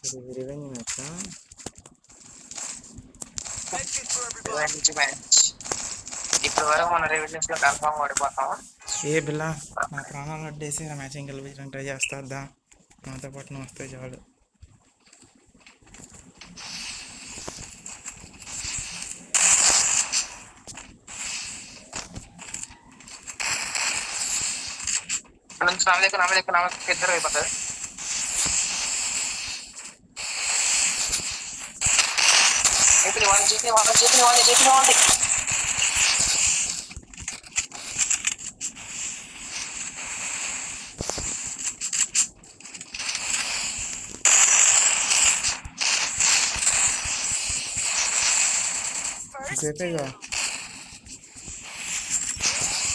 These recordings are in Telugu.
Revenge match revenge match. ఇప్పుడు వరకు మన రివెంజ్ లో కన్ఫర్మ్ ఓడిపోతాం. ఏ బిల్ల నా ప్రాణాలు అడ్డేసి నా మ్యాచింగ్ గెలిపించడానికి ట్రై చేస్తా. నాతో పాటు నువ్వు వస్తే చాలు. ఇద్దరు అయిపోతుంది. సేపేగా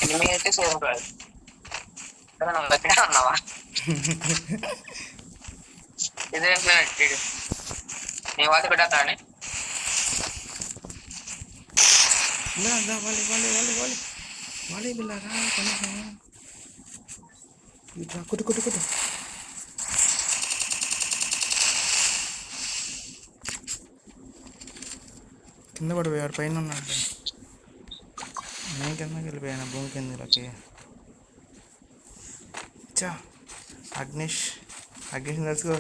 ఎనిమిది అయితే సేమ్ కాదు. నువ్వు దగ్గరే ఉన్నావా? ఇదేంటి నీ వాళ్ళు పెట్టాని వాలి బిల్లారా ఇట్లా కొట్టు కింద పడిపోయాడు. పైన ఉన్నాడు. నేను కిందకి వెళ్ళిపోయాను భూమి కిందకి. చా అగ్నిష్ తెలుసుకో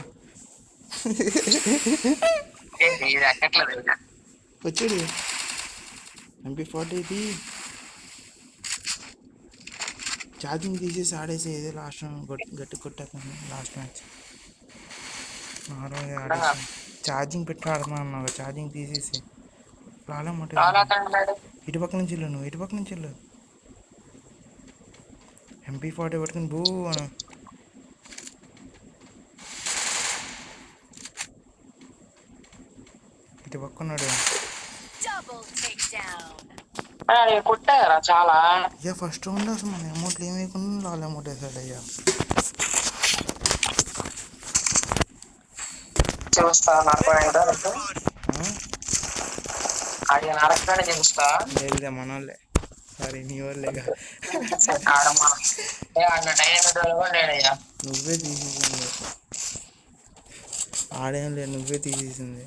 వచ్చాడు. MP40 ఛార్జింగ్ తీసేసి ఆడేసి ఏదో లాస్ట్ గట్టి కొట్టేస్తాను. లాస్ట్ మ్యాచ్ నార్మల్గా ఆడేసి ఛార్జింగ్ పెట్టి ఆడుతున్నాను. ఛార్జింగ్ తీసేసి ఇటుపక్క నుంచి వెళ్ళు. నువ్వు ఇటుపక్క నుంచి వెళ్ళు. MP40 పట్టుకుని బూ అను. ఇటు పక్క ఉన్నాడు. కొట్టారా చాలా. అయ్యా ఫస్ట్ రౌండ్ అసలు మన అమౌంట్లు ఏమైకుండా లాల్ అమౌంట్ వేసాడు. అయ్యా చూస్తా చూస్తా. లేదులే మన వాళ్ళే. సారీ నీ వాళ్ళేగా. నువ్వే తీసేసింది. ఆడేం లేదు, నువ్వే తీసేసింది.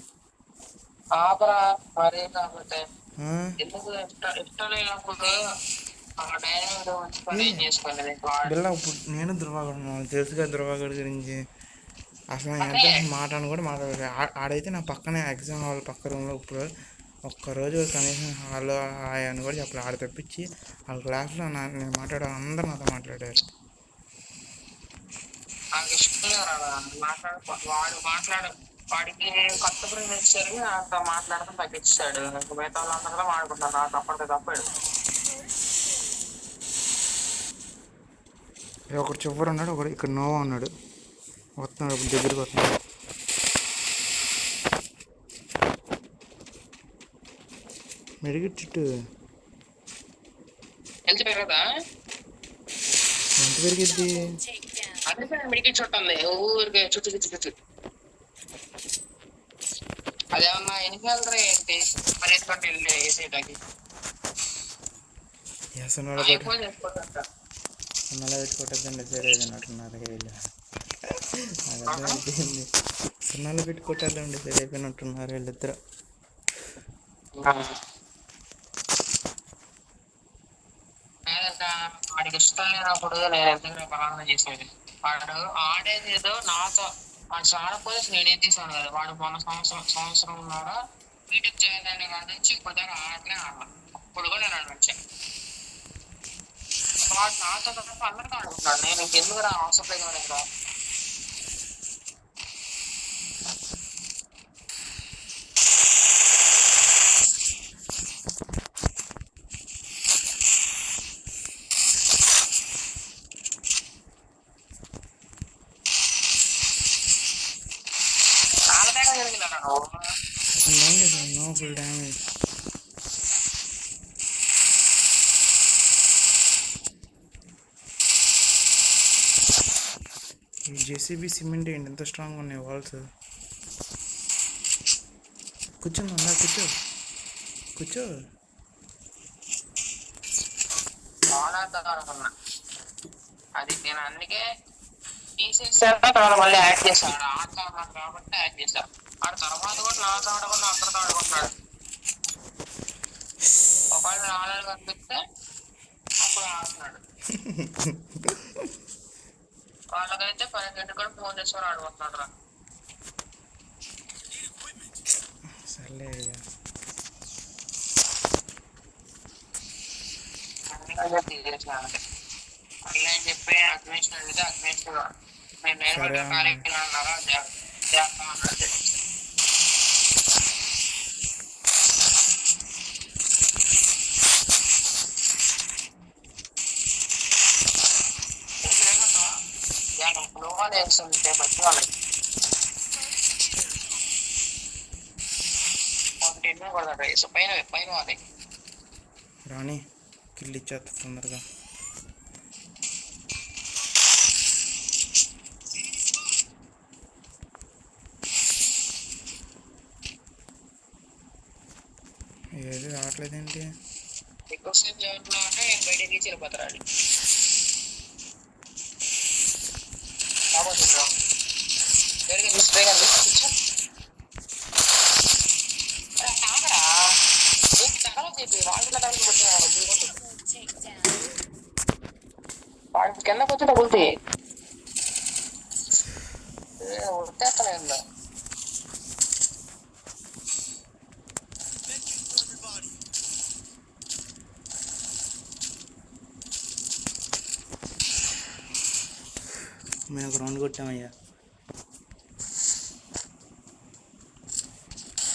బిల్లా ఇప్పుడు నేను ధృవాగడు తెలుసుగా. ధృవాగడ్ గురించి అసలు ఎంత మాట్లాడను కూడా మాట్లాడలేదు. ఆడైతే నా పక్కనే ఎగ్జామ్ హాల్ పక్క రూమ్లో. ఇప్పుడు ఒక్కరోజు కనీసం హాల్లో హాయ్ అని కూడా చెప్పలేదు. ఆడ తెప్పించి వాళ్ళ క్లాస్లో నేను మాట్లాడే అందరూ నాతో మాట్లాడారు. వాడికి కొత్త ఫ్రెండ్ ఇచ్చారు. నాతో మాట్లాడటం తగ్గించాడు. మిగతా వాళ్ళందరూ మాట్లాడుకుంటారు. నాకు అప్పటికి తప్పాడు. ఒకడు చివరు ఉన్నాడు, ఒకడు ఇక్కడ నోవా ఉన్నాడు. వస్తున్నాడు దగ్గరికి వస్తున్నాడు. మెడిగిట్ చుట్టూ ఎంత పెరగదా? ఎంత పెరిగిద్ది? అందుకే మెడిగిట్ చుట్టూ ఉంది. ఊరికి చుట్టూ అదేమన్నా ఎన్ని వెళ్తారా ఏంటి? పరిగెత్తుకుంటూ వెళ్ళి వేసేటానికి సున్నాలో పెట్టుకోవద్దండి. సరే అయిపోయినట్టున్నారు. నాకు అర్థమైపోయింది. సున్నాలో పెట్టుకోవట్లేదండి. సరే అయిపోయినట్టున్నారు వీళ్ళిద్దరు. వాడికి ఇష్టం లేనప్పుడు నేను ఎందుకు బలంగా చేసేది. వాడు ఆడేది ఏదో నాతో వాడు ఆడపోతే నేనేం తీసాను కదా. వాడు మొన్న సంవత్సరం ఉన్నాడా బీటెక్ జాయిన్ అయిన కాడి నుంచి ఇప్పుడు దాకా ఆడలే ఆడాలి. ఇప్పుడు కూడా నేను వచ్చాను. వాడు నాతో తప్ప అందరికీ ఆడుకుంటున్నాడు. నేను ఇంకెందుకు రా అవసరం లేదు ఇక్కడ. No full damage. ఈ జేసీబీ సిమెంట్ ఏంటి ఎంత స్ట్రాంగ్ ఉన్నాయి వాల్స్. కూర్చుందా? కూర్చో. అది నేను అందుకే తీసేసాక తర్వాత మళ్ళీ యాడ్ చేస్తాడు. ఆడుతా ఉన్నాడు కాబట్టి యాడ్ చేశా. ఆడు తర్వాత కూడా నాతో ఆడకుండా అందరితో ఆడుకుంటున్నాడు. ఒకవేళ ఆడాలి కనిపిస్తే అప్పుడు ఆడుతున్నాడు. వాళ్ళకైతే 12 కూడా ఫోన్ చేసుకొని ఆడుకుంటున్నాడు రా. సర్లే ఇక. అందుకని తీసేసాను. అట్లా అని చెప్పి అగ్నేషన్ అడిగితే అగ్నేషన్ నేను సరే నేర్పడిన కార్యక్రమం అన్నారా చేస్తాం అన్నట్టు. లోహాలు వేస్తుంటే బట్టి వాళ్ళకి కంటిన్యూ కొడతాడు. వేసు పైన పైన వాళ్ళకి రాని కిల్లు ఇచ్చేస్తా తొందరగా. ఏది రావట్లేదేంటి? ఎక్కువ సేపు చదువుతున్నా అంటే నేను బయటికి తీసి వెళ్ళిపోతారు అది. వాడి కింద వచ్చి తగులుతాయి. ఉట్టేస్తాను. మేము ఒక రౌండ్ కొట్టామయ్యా.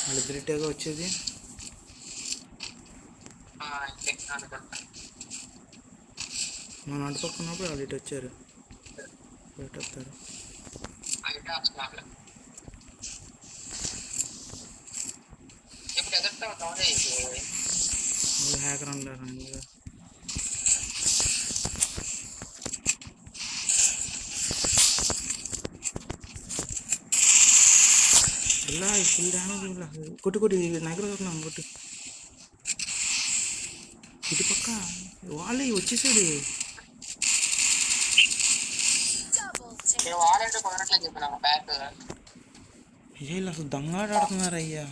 వాళ్ళిద్దరిటేగా వచ్చేది. మనం అటు పక్కనప్పుడు వాళ్ళు ఇటు వచ్చారు. ఇటు వస్తారు. వాళ్ళు హ్యాకర్ ఉంటారు. ఇలా ఫుల్ డ్యామేజ్ ఇలా కొట్టు కొట్టి నగర కొట్టు. ఇటు పక్క వాళ్ళే వచ్చేసాడు. వీళ్ళు అసలు దొంగాడు ఆడుతున్నారు అయ్యా.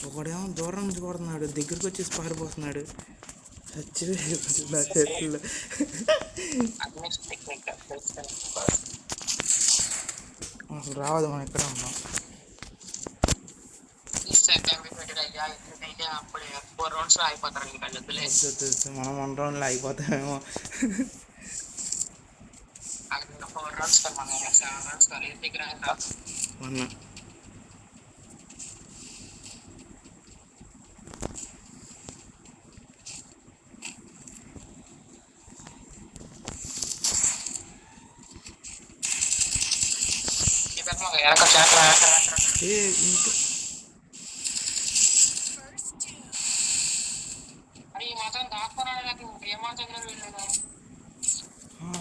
ఒకడేమో దూరం నుంచి కొడుతున్నాడు, దగ్గరికి వచ్చేసి పారిపోతున్నాడు. నా చేతుల్లో అసలు రావద్దు, మనం ఎక్కడ ఉన్నాం. మనం 1 రౌండ్లో అయిపోతామేమో. మొన్న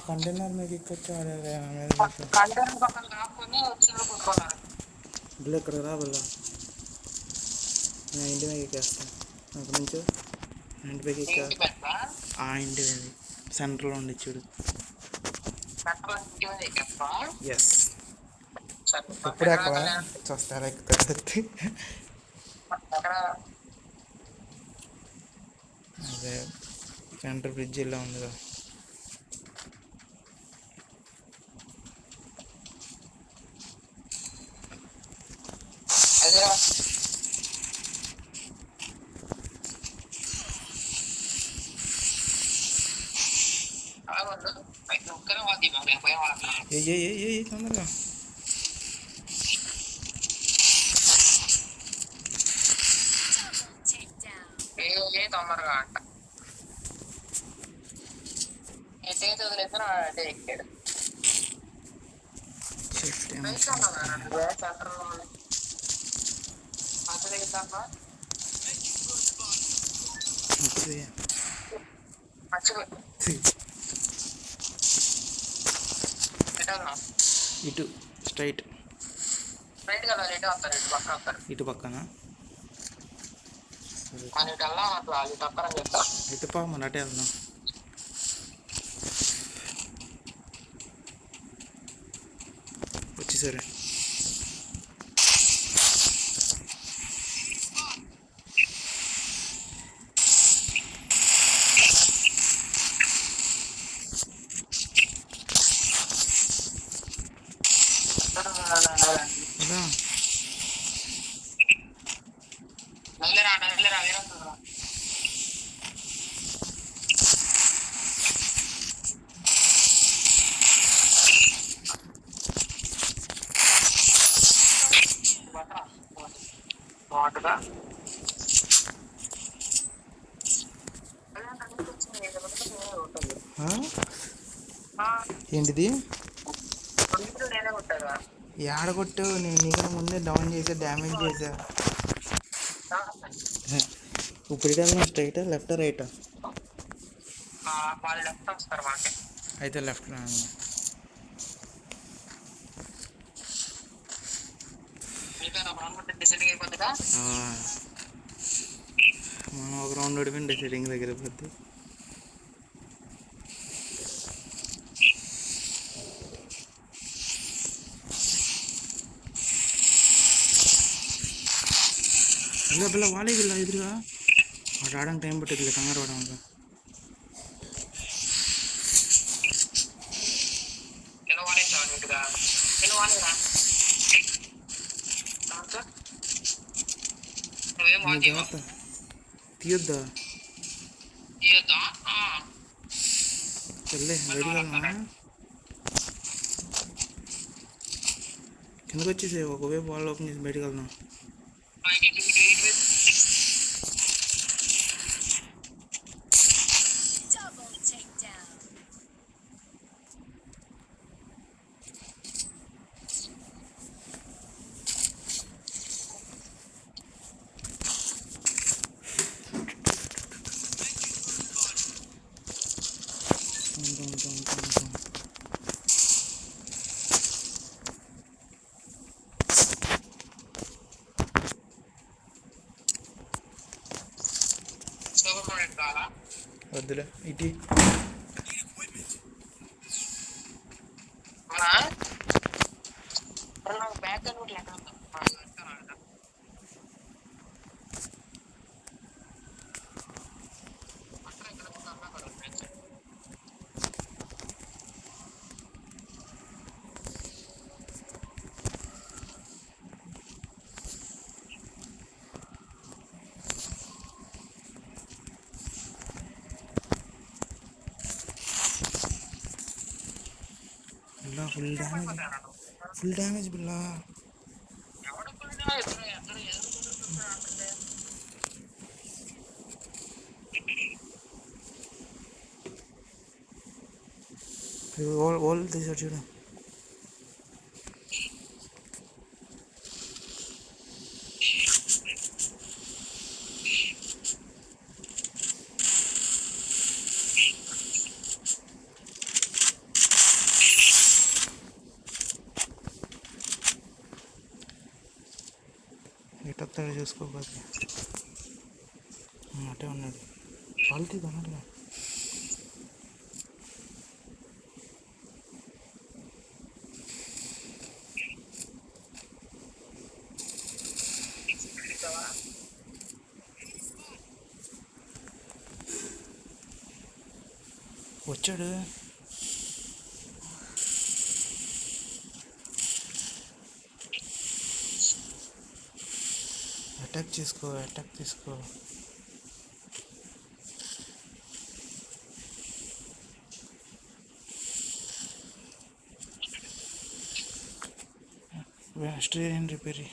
కంటైనర్ మీద ఎక్కొచ్చా బిల్లు ఎక్కడ రా బిల్ల. నేను ఇంటి మీద ఎక్కేస్తాను. అక్కడి నుంచి ఇంటి పైకి ఎక్కా. ఆ ఇంటి మీద సెంటర్లో ఉండి చూడు. ఎస్ ఎప్పుడు ఎక్కడ చూస్తారు ఎక్కుతారు. అదే సెంటర్ బ్రిడ్జ్ ఇలా ఉందిగా. ఏ తొందరగా తొందరగా అంట వదిలేస్తాను అంటే ఎక్కాడు. ఇటు స్ట్రైట్ కదా ఇటు వస్తారు, ఇటు పక్క వస్తారు. ఇటు పక్కన ఇటు పక్కన చెప్తా. అయితే పా మన అటే వెళ్దాం. వచ్చేసరి అదా నదిలేరా వీరంతురా. వాటగా ఆ? ఏంటిది నేనే కొట్టాగా. ఏడ కొట్టావు? నేను నీకన్నా ముందే డౌన్ చేసా, డ్యామేజ్ చేసా. ఇప్పుడు ఇటన్నా స్ట్రైటా లెఫ్టా రైటా? వాళ్ళు లెఫ్ట్ వస్తారు మనకి. అయితే లెఫ్ట్ రా. మీపైన బ్రహ్మ డిసైడింగ్ అయిపోతుందా. మనం ఒక రౌండ్ ఓడిపోయిన డిసైడింగ్ దగ్గర పోద్ది. ఇలా పిల్ల వాళ్ళే పిల్ల ఎదురుగా వాడు రావడానికి టైం పట్టేది, కంగారు పడడానికి. కింద వాడేసావు నీట్గా. కింద వాడేరా. నువ్వేం నువ్వు వాడేవా? జాగ్రత్త తీయొద్దా? తీయొద్దా? చెల్లే బయటికి వెళ్దామా? కిందకు వచ్చేసి ఒకవైపు వాళ్ళు ఓపెన్ చేసి బయటికి వెళ్దాం. Double takedown. వద్దులే ఇటీ. బ్యాక్ బిల్లా ఫుల్ డ్యామేజ్ బిల్లా. ఓల్ తీసాడు చూడు. ఎటొస్తాడో చూసుకోకపోతే అటే ఉన్నాడు. క్వాలిటీ కొనాలి. వచ్చాడు. అటాక్ తీసుకో. ఆస్ట్రేలియన్ రిపేరీ.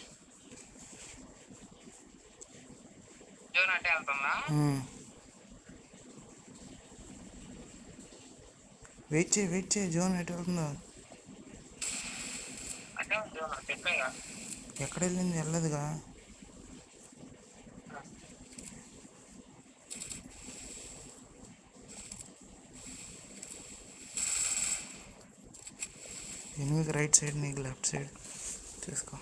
జోన్ అంటే వెళ్తుందా? వెయిట్ చేయి జోన్ ఎటు వెళ్తుందో. అంటే జోన్ చెప్పాగా. ఎక్కడ వెళ్ళింది? వెళ్ళదుగా. ఎనిమిది రైట్ సైడ్, నీకు లెఫ్ట్ సైడ్ తీసుకో.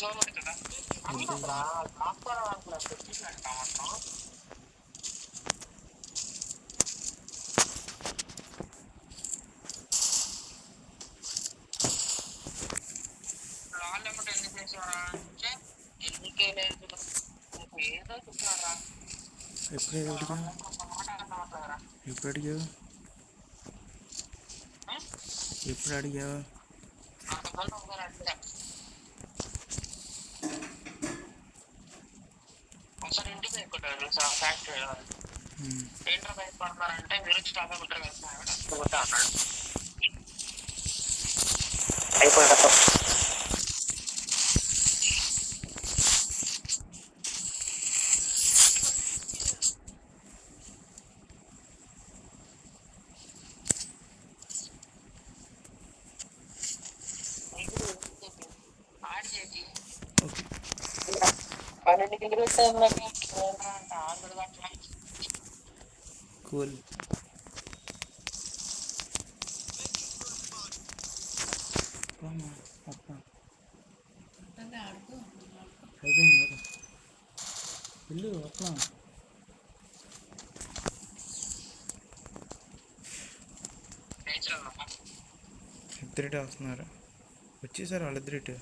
చూడండి కదా అందుకరా మాట్లాడాలనుకున్నా పెట్టినట్టు మాత్రం వాళ్ళు ఏమంటే ఎందుకు చేసారా అంటే ఎందుకే లేదు నీకు ఏదో చెప్పారా ఎప్పుడు అడిగా మాట అన్నమాట్లాడరా ఎప్పుడు అడిగావు ఎప్పుడు అడిగావు అంతమంది ఒకసారి అడిగా ఒకసారి ఇంటికి ఎక్కుంటారు ఫ్యాక్టరీ ఏంటర్ బయట పడతారంటే మీరు స్టాక్ ఉంటారు వెళ్తున్నా అన్నాడు అయిపోయాడు ఆడి చేసి ఓకే 12 కిలోమీటర్ల అంటే 6 గంటల కూల్ అయిపోయింది కదా వెళ్ళు అట్లా నేచురల్ ఇద్దరిటే వస్తున్నారు వచ్చేసారు వాళ్ళిద్దరిటే